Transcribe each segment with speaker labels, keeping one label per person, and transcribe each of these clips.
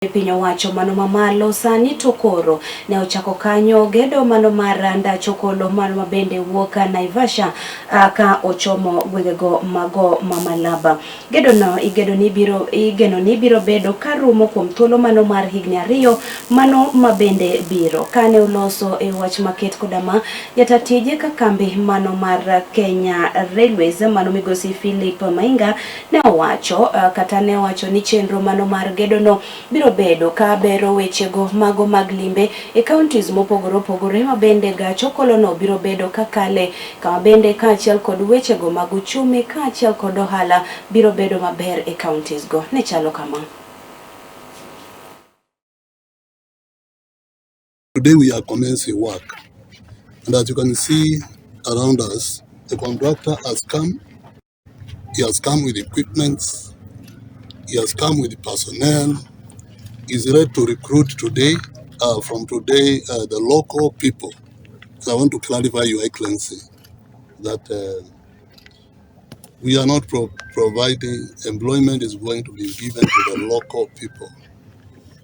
Speaker 1: Piny owacho mano mamalo sani to koro ne ochako kanyo gedo mano mar Ndach Okolo mano mabende wuok Naivasha ka ochomo gwegego mago mamalaba. Gedo no igeno ni biro bedo karumo kuom thuolo mano mar higni 2 mano mabende biro kane uloso e wach maket kodama jatatije ka kambi mano mar Kenya Railways mano migosi Philip Mainga ne owacho kata ne owacho ni chenro mano mar gedo no biro bedo ka bero wechego mago mag limbe e counties mopogore opogore mabende gach okolo no biro bedo kakale kama bende kaachiel kod wechego mag uchumi kaachiel kod ohala biro bedo maber e counties go ne chalo kama.
Speaker 2: Today we are commencing work, and as you can see around us, the contractor has come. He has come with equipment. He has come with personnel. He's ready to recruit today. From today, the local people. So I want to clarify, Your Excellency, that we are not providing employment is going to be given to the local people.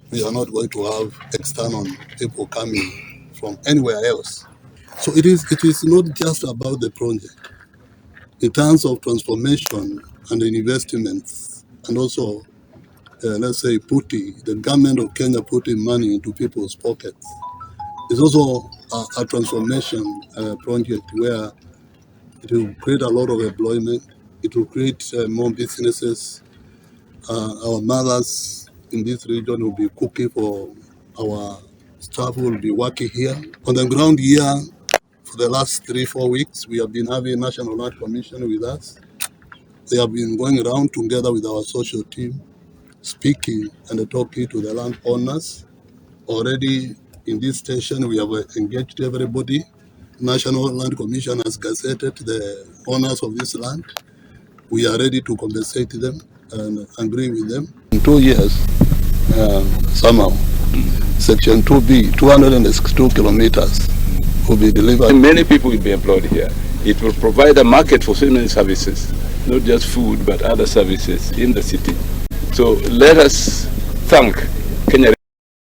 Speaker 2: We are not going to have external people coming from anywhere else. So it is not just about the project. In terms of transformation and investments, and also, let's say, the government of Kenya putting money into people's pockets. It's also a transformation project where it will create a lot of employment. It will create more businesses. Our mothers in this region will be cooking for our staff who will be working here. On the ground here, for the last 3-4 weeks, we have been having National Land Commission with us. They have been going around together with our social team, speaking and talking to the landowners. Already in this station, we have engaged everybody. National Land Commission has gazetted the owners of this land. We are ready to compensate them and agree with them. In 2 years, somehow, Section 2B, 262 kilometers will be delivered.
Speaker 3: Many people will be employed here. It will provide a market for so many services, not just food, but other services in the city. So let us thank